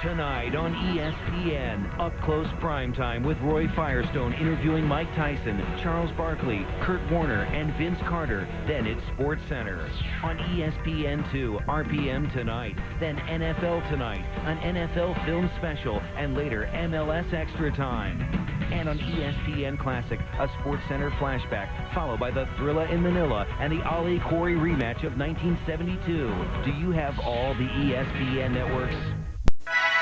Tonight on ESPN, up close primetime with Roy Firestone interviewing Mike Tyson, Charles Barkley, Kurt Warner, and Vince Carter. Then it's Sports Center. On ESPN2, RPM tonight. Then NFL Tonight, an NFL film special, and later MLS Extra Time. And on ESPN Classic, a Sports Center flashback, followed by the Thrilla in Manila and the Ali Corey rematch of 1972. Do you have all the ESPN networks?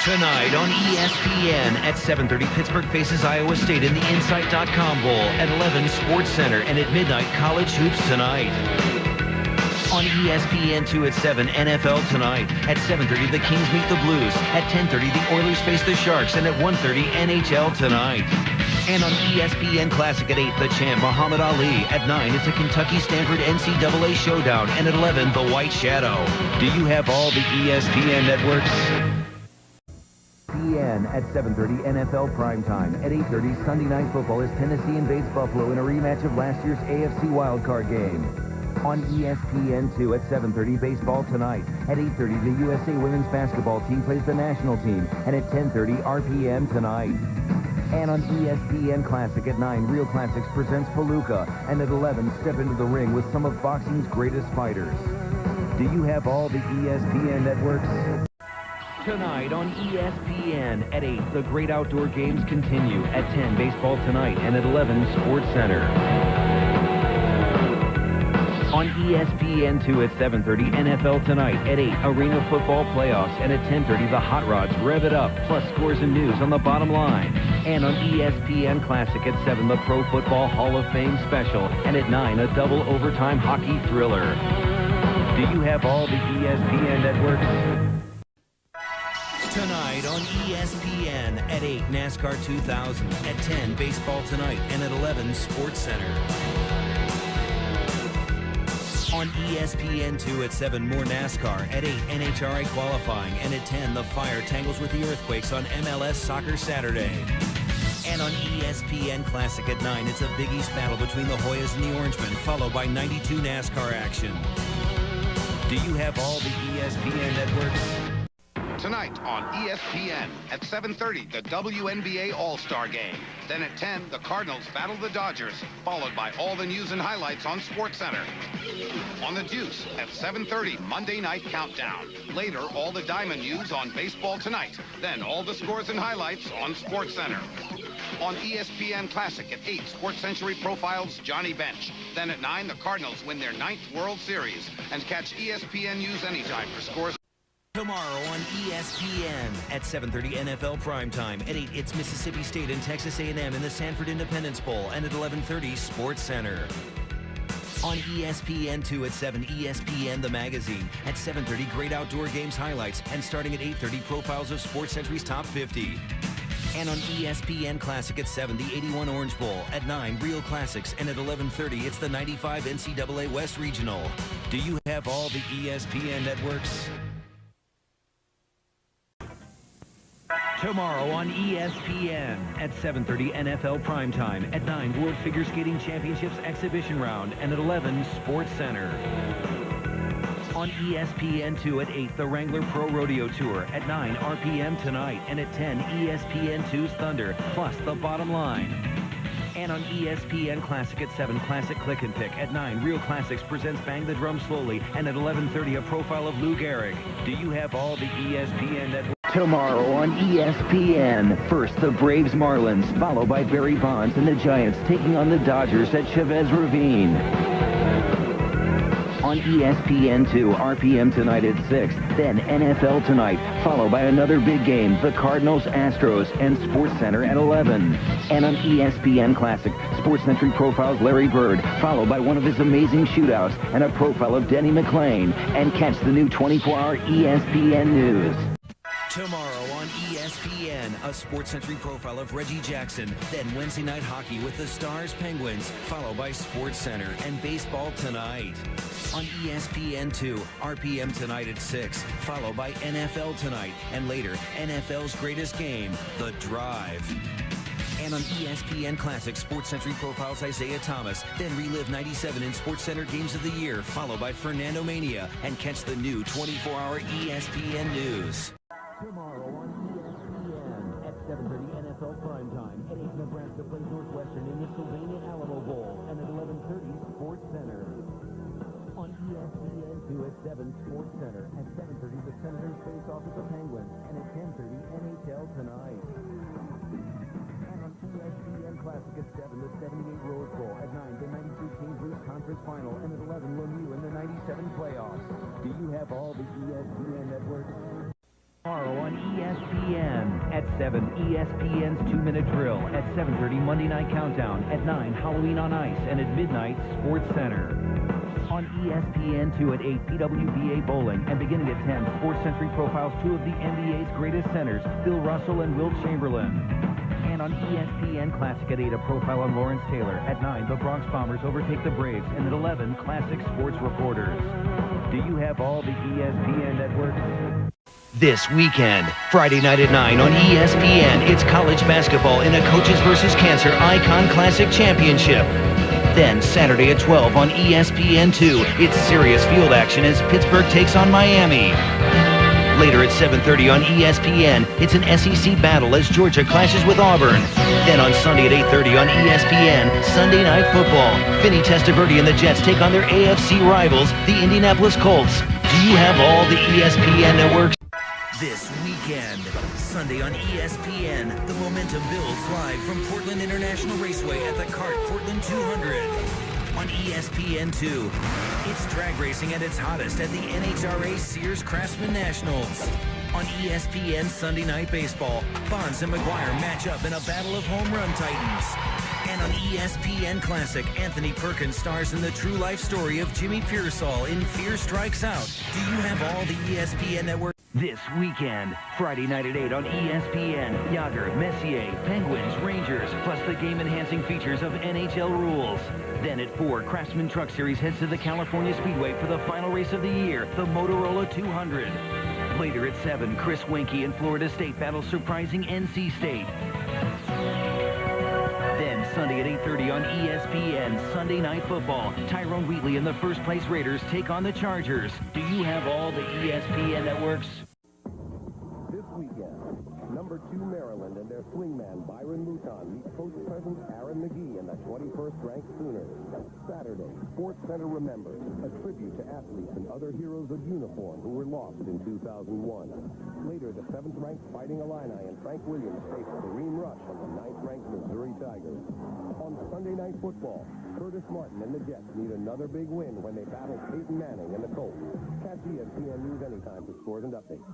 Tonight on ESPN at 7:30, Pittsburgh faces Iowa State in the Insight.com Bowl. At 11, Sports Center, and at midnight, College Hoops Tonight. On ESPN2 at 7, NFL Tonight. At 7:30, the Kings meet the Blues. At 10:30, the Oilers face the Sharks. And at 1:30, NHL Tonight. And on ESPN Classic at 8, the champ Muhammad Ali. At 9, it's a Kentucky-Stanford NCAA showdown. And at 11, the White Shadow. Do you have all the ESPN networks? ESPN at 7:30 NFL primetime. At 8:30 Sunday Night Football as Tennessee invades Buffalo in a rematch of last year's AFC wildcard game. On ESPN2 at 7:30 Baseball Tonight. At 8:30 the USA women's basketball team plays the national team. And at 10:30 RPM Tonight. And on ESPN Classic at 9, Real Classics presents Palooka. And at 11, step into the ring with some of boxing's greatest fighters. Do you have all the ESPN networks? Tonight on ESPN at 8, the great outdoor games continue. At 10, Baseball Tonight, and at 11, Sports Center. On ESPN2 at 7:30, NFL Tonight. At 8, Arena Football Playoffs, and at 10:30, the Hot Rods rev it up, plus scores and news on the bottom line. And on ESPN Classic at 7, the Pro Football Hall of Fame special, and at 9, a double overtime hockey thriller. Do you have all the ESPN networks? Tonight on ESPN at 8, NASCAR 2000. At 10, Baseball Tonight. And at 11, Sports Center. On ESPN2 at 7, more NASCAR. At 8, NHRA qualifying. And at 10, the Fire tangles with the Earthquakes on MLS Soccer Saturday. And on ESPN Classic at 9, it's a Big East battle between the Hoyas and the Orangemen, followed by 92 NASCAR action. Do you have all the ESPN networks? Tonight on ESPN at 7:30, the WNBA All-Star Game. Then at 10, the Cardinals battle the Dodgers, followed by all the news and highlights on Sports Center. On the Deuce at 7:30, Monday Night Countdown. Later, all the Diamond news on Baseball Tonight. Then all the scores and highlights on Sports Center. On ESPN Classic at 8, Sports Century profiles Johnny Bench. Then at 9, the Cardinals win their 9th World Series. And catch ESPN News anytime for scores. Tomorrow on ESPN at 7:30 NFL primetime. At 8, it's Mississippi State and Texas A&M in the Sanford Independence Bowl. And at 11:30, Sports Center. On ESPN2 at 7, ESPN The Magazine. At 7:30, great outdoor games highlights. And starting at 8:30, profiles of Sports Century's top 50. And on ESPN Classic at 7, the 81 Orange Bowl. At 9, Real Classics. And at 11:30, it's the 95 NCAA West Regional. Do you have all the ESPN networks? Tomorrow on ESPN at 7:30 NFL primetime. At 9, World Figure Skating Championships exhibition round. And at 11, Sports Center. On ESPN2 at 8, the Wrangler Pro Rodeo Tour. At 9, RPM Tonight. And at 10, ESPN2's Thunder, plus the bottom line. And on ESPN Classic at 7, Classic Click and Pick. At 9, Real Classics presents Bang the Drum Slowly. And at 11:30, a profile of Lou Gehrig. Do you have all the ESPN networks? Tomorrow on ESPN, first the Braves Marlins, followed by Barry Bonds and the Giants taking on the Dodgers at Chavez Ravine. On ESPN2, RPM Tonight at 6, then NFL Tonight, followed by another big game, the Cardinals, Astros, and Sports Center at 11. And on ESPN Classic, Sports Century profiles Larry Bird, followed by one of his amazing shootouts and a profile of Denny McLain. And catch the new 24-hour ESPN News. Tomorrow on ESPN, a Sports Century profile of Reggie Jackson. Then Wednesday night hockey with the Stars Penguins, followed by Sports Center and Baseball Tonight. On ESPN2, RPM Tonight at 6, followed by NFL Tonight. And later, NFL's greatest game, The Drive. And on ESPN Classic, Sports Century profiles Isaiah Thomas. Then relive 97 in Sports Center Games of the Year, followed by Fernando Mania. And catch the new 24-hour ESPN News. Tomorrow on 7:30 NFL primetime. At 8, Nebraska plays Northwestern in the Sylvania Alamo Bowl. And at 11:30, Sports Center. On ESPN2 at 7, Sports Center. At 7:30, the Senators face off with the Penguins. And at 10:30, NHL Tonight. And on ESPN Classic at 7, the 78 Rose Bowl. At 9, the 92 Kings League Conference Final. And at 11, Lemieux in the 97 playoffs. Do you have all the ESPN networks? Tomorrow on ESPN. At 7, ESPN's 2-Minute Drill. At 7:30, Monday Night Countdown. At 9, Halloween on Ice. And at midnight, Sports Center. On ESPN2 at 8, PWBA Bowling. And beginning at 10, Sports Century profiles two of the NBA's greatest centers, Bill Russell and Wilt Chamberlain. And on ESPN Classic at 8, a profile on Lawrence Taylor. At 9, the Bronx Bombers overtake the Braves. And at 11, Classic Sports Reporters. Do you have all the ESPN networks? This weekend, Friday night at 9 on ESPN, it's college basketball in a Coaches vs. Cancer Icon Classic Championship. Then Saturday at 12 on ESPN2, it's serious field action as Pittsburgh takes on Miami. Later at 7:30 on ESPN, it's an SEC battle as Georgia clashes with Auburn. Then on Sunday at 8:30 on ESPN, Sunday Night Football. Vinny Testaverde and the Jets take on their AFC rivals, the Indianapolis Colts. Do you have all the ESPN networks? This weekend, Sunday on ESPN, the momentum builds live from Portland International Raceway at the CART Portland 200. On ESPN2, it's drag racing at its hottest at the NHRA Sears Craftsman Nationals. On ESPN Sunday Night Baseball, Bonds and McGuire match up in a battle of home run titans. And on ESPN Classic, Anthony Perkins stars in the true life story of Jimmy Pearsall in Fear Strikes Out. Do you have all the ESPN network? This weekend, Friday night at 8 on ESPN, Yager, Messier, Penguins, Rangers, plus the game-enhancing features of NHL rules. Then at 4, Craftsman Truck Series heads to the California Speedway for the final race of the year, the Motorola 200. Later at 7, Chris Winkie and Florida State battle surprising NC State. Then Sunday at 8:30 on ESPN, Sunday Night Football. Tyrone Wheatley and the first-place Raiders take on the Chargers. Do you have all the ESPN networks? This weekend, number 2 Maryland and their swingman Byron Mouton meet Coach President Aaron McGee and the 21st ranked Sooners. Saturday, Sports Center remembers, a tribute to athletes and other heroes of uniform who were lost in 2001. Later, the 7th ranked Fighting Illini and Frank Williams face Kareem Rush and the 9th ranked Missouri Tigers. On Sunday Night Football, Curtis Martin and the Jets need another big win when they battle Peyton Manning and the Colts. Catch ESPN News anytime for scores and updates.